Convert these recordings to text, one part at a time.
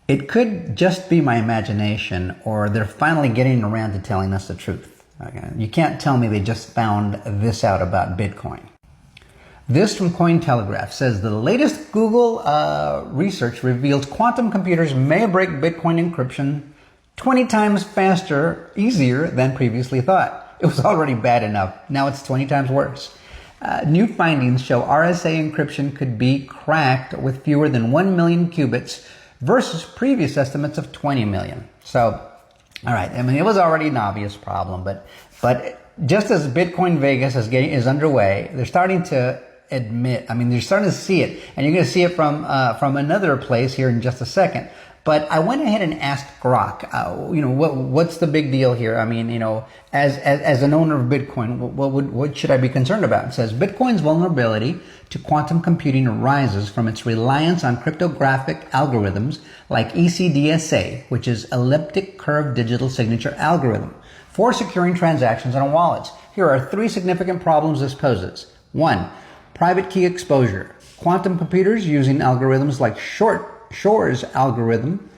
It could just be my imagination, or they're finally getting around to telling us the truth. Okay? You can't tell me they just found this out about Bitcoin. This from Cointelegraph says the latest Google research reveals quantum computers may break Bitcoin encryption 20 times faster, easier than previously thought. It was already bad enough. Now it's 20 times worse. New findings show RSA encryption could be cracked with fewer than 1 million qubits versus previous estimates of 20 million. So, all right, I mean, it was already an obvious problem, but just as Bitcoin Vegas is underway, they're starting to admit, I mean, they're starting to see it, and you're going to see it from another place here in just a second. But I went ahead and asked Grok, what's the big deal here? I mean, as an owner of Bitcoin, what should I be concerned about? It says Bitcoin's vulnerability to quantum computing arises from its reliance on cryptographic algorithms like ECDSA, which is elliptic curve digital signature algorithm, for securing transactions on wallets. Here are 3 significant problems this poses. 1, private key exposure. Quantum computers using algorithms like Shor's algorithm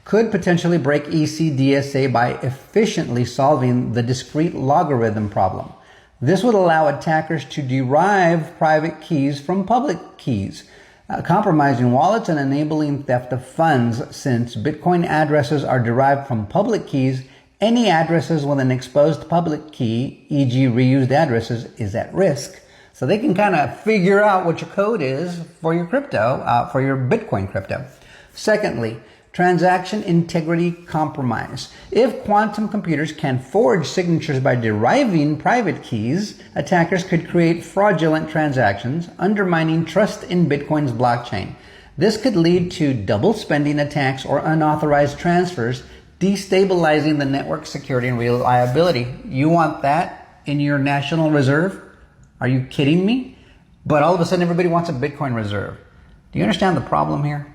could potentially break ECDSA by efficiently solving the discrete logarithm problem. This would allow attackers to derive private keys from public keys, compromising wallets and enabling theft of funds. Since Bitcoin addresses are derived from public keys, any addresses with an exposed public key, e.g. reused addresses, is at risk. So they can kind of figure out what your code is for your crypto, for your Bitcoin crypto. Secondly, transaction integrity compromise. If quantum computers can forge signatures by deriving private keys, attackers could create fraudulent transactions, undermining trust in Bitcoin's blockchain. This could lead to double spending attacks or unauthorized transfers, destabilizing the network security and reliability. You want that in your national reserve? Are you kidding me? But all of a sudden everybody wants a Bitcoin reserve. Do you understand the problem here?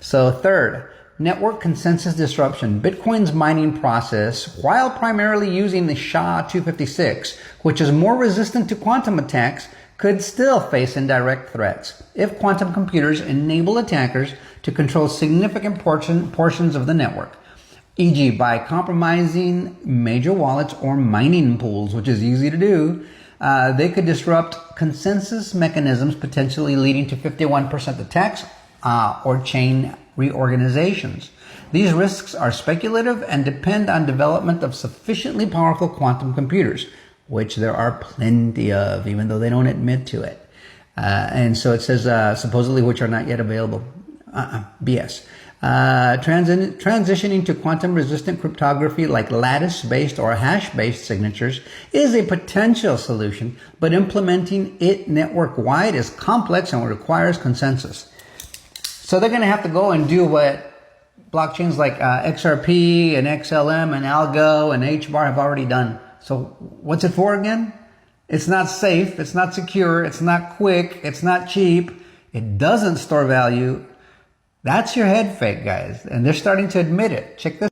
So third, network consensus disruption. Bitcoin's mining process, while primarily using the SHA-256, which is more resistant to quantum attacks, could still face indirect threats if quantum computers enable attackers to control significant portions of the network, e.g. by compromising major wallets or mining pools, which is easy to do. They could disrupt consensus mechanisms, potentially leading to 51% attacks or chain reorganizations. These risks are speculative and depend on development of sufficiently powerful quantum computers, which there are plenty of, even though they don't admit to it. And so it says supposedly which are not yet available. BS. Transitioning to quantum-resistant cryptography like lattice-based or hash-based signatures is a potential solution, but implementing it network-wide is complex and requires consensus. So they're going to have to go and do what blockchains like XRP and XLM and Algo and HBAR have already done. So what's it for again? It's not safe, it's not secure, it's not quick, it's not cheap, it doesn't store value. That's your head fake, guys. And they're starting to admit it. Check this.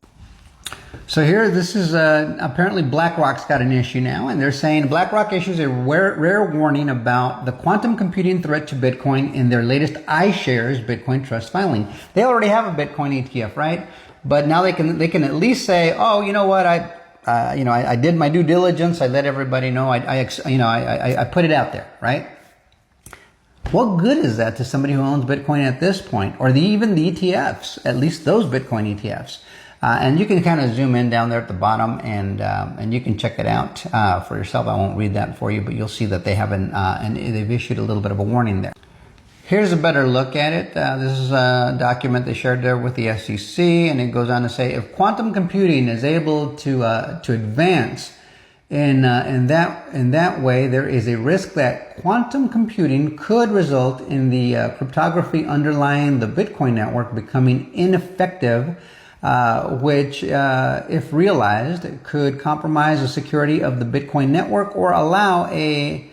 So here, this is apparently BlackRock's got an issue now, and they're saying BlackRock issues a rare warning about the quantum computing threat to Bitcoin in their latest iShares Bitcoin Trust filing. They already have a Bitcoin ETF, right? But now they can at least say, oh, you know what, I did my due diligence. I let everybody know. I put it out there, right? What good is that to somebody who owns Bitcoin at this point, or even the ETFs, at least those Bitcoin ETFs? And you can kind of zoom in down there at the bottom, and you can check it out for yourself. I won't read that for you, but you'll see that they have and they've issued a little bit of a warning there. Here's a better look at it. This is a document they shared there with the SEC, and it goes on to say, if quantum computing is able to advance in that way, there is a risk that quantum computing could result in the cryptography underlying the Bitcoin network becoming ineffective, which, if realized, could compromise the security of the Bitcoin network or allow a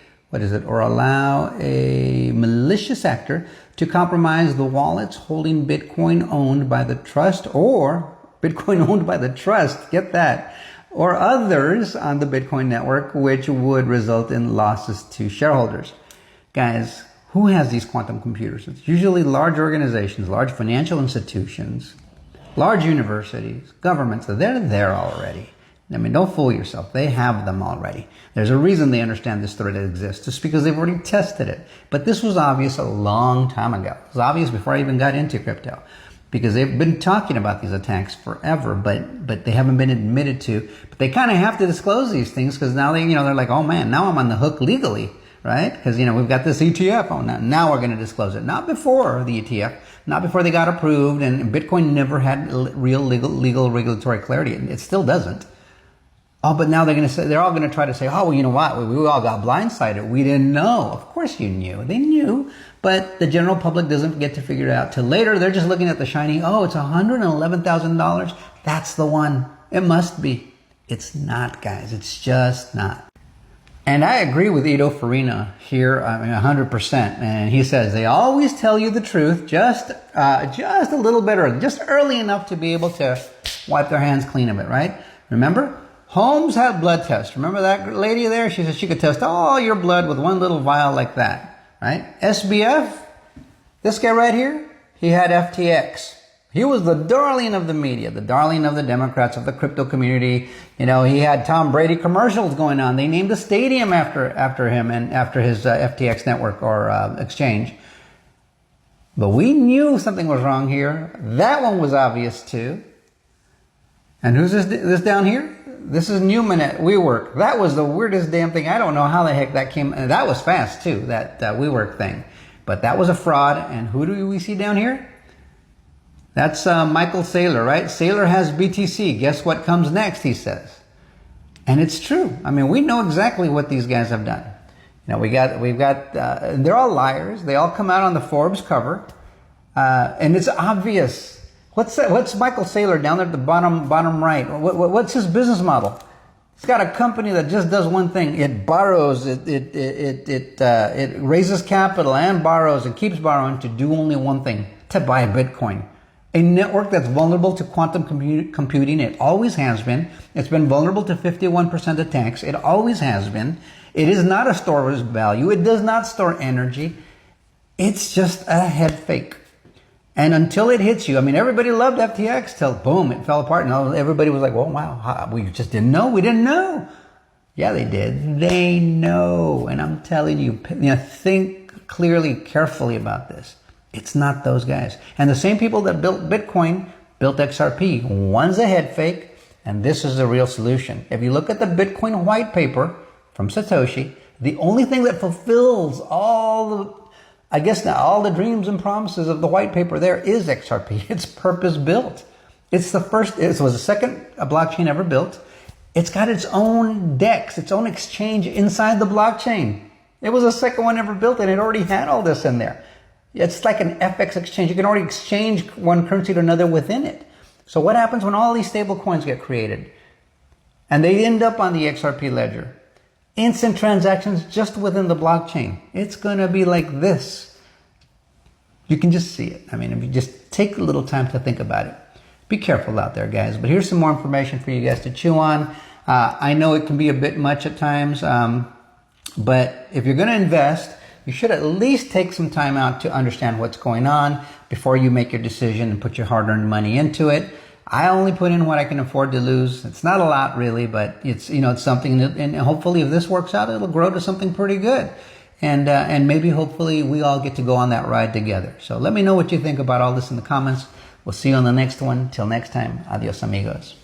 malicious actor to compromise the wallets holding Bitcoin owned by the trust or Bitcoin owned by the trust. Get that. Or others on the Bitcoin network, which would result in losses to shareholders. Guys, who has these quantum computers? It's usually large organizations, large financial institutions. Large universities, governments, they're there already. I mean, don't fool yourself. They have them already. There's a reason they understand this threat exists. Just because they've already tested it. But this was obvious a long time ago. It was obvious before I even got into crypto. Because they've been talking about these attacks forever, but they haven't been admitted to. But they kind of have to disclose these things because now they're like, oh man, now I'm on the hook legally, right? Because, we've got this ETF. Oh, now we're going to disclose it. Not before the ETF, not before they got approved, and Bitcoin never had real legal regulatory clarity. It still doesn't. Oh, but now they're all going to try to say, oh, well, you know what? We all got blindsided. We didn't know. Of course you knew. They knew. But the general public doesn't get to figure it out till later. They're just looking at the shiny, oh, it's $111,000. That's the one. It must be. It's not, guys. It's just not. And I agree with Ido Farina here, 100%. And he says they always tell you the truth, just a little bit early, just early enough to be able to wipe their hands clean of it, right? Remember? Holmes had blood tests. Remember that lady there? She said she could test all your blood with one little vial like that, right? SBF, this guy right here, he had FTX. He was the darling of the media, the darling of the Democrats, of the crypto community. He had Tom Brady commercials going on. They named a stadium after him and after his FTX network or exchange. But we knew something was wrong here. That one was obvious too. And who's this down here? This is Newman at WeWork. That was the weirdest damn thing. I don't know how the heck that came. That was fast too, that WeWork thing. But that was a fraud. And who do we see down here? That's Michael Saylor, right? Saylor has BTC. Guess what comes next, he says. And it's true. I mean, we know exactly what these guys have done. We've got, they're all liars. They all come out on the Forbes cover. And it's obvious. What's Michael Saylor down there at the bottom right? What's his business model? He's got a company that just does one thing. It borrows, it raises capital and borrows and keeps borrowing to do only one thing, to buy Bitcoin. A network that's vulnerable to quantum computing. It always has been. It's been vulnerable to 51% attacks. It always has been. It is not a store of value. It does not store energy. It's just a head fake. And until it hits you, everybody loved FTX till boom, it fell apart. And everybody was like, well, wow, we just didn't know. We didn't know. Yeah, they did. They know. And I'm telling you, think clearly, carefully about this. It's not those guys. And the same people that built Bitcoin built XRP. One's a head fake, and this is the real solution. If you look at the Bitcoin white paper from Satoshi, the only thing that fulfills all the dreams and promises of the white paper there is XRP. It's purpose built. It was the second blockchain ever built. It's got its own DEX, its own exchange inside the blockchain. It was the second one ever built, and it already had all this in there. It's like an FX exchange. You can already exchange one currency to another within it. So what happens when all these stable coins get created and they end up on the XRP ledger? Instant transactions just within the blockchain. It's going to be like this. You can just see it. If you just take a little time to think about it. Be careful out there, guys. But here's some more information for you guys to chew on. I know it can be a bit much at times, but if you're going to invest, you should at least take some time out to understand what's going on before you make your decision and put your hard-earned money into it. I only put in what I can afford to lose. It's not a lot really, but it's something that, and hopefully if this works out, it'll grow to something pretty good. And maybe hopefully we all get to go on that ride together. So let me know what you think about all this in the comments. We'll see you on the next one. Till next time, adios amigos.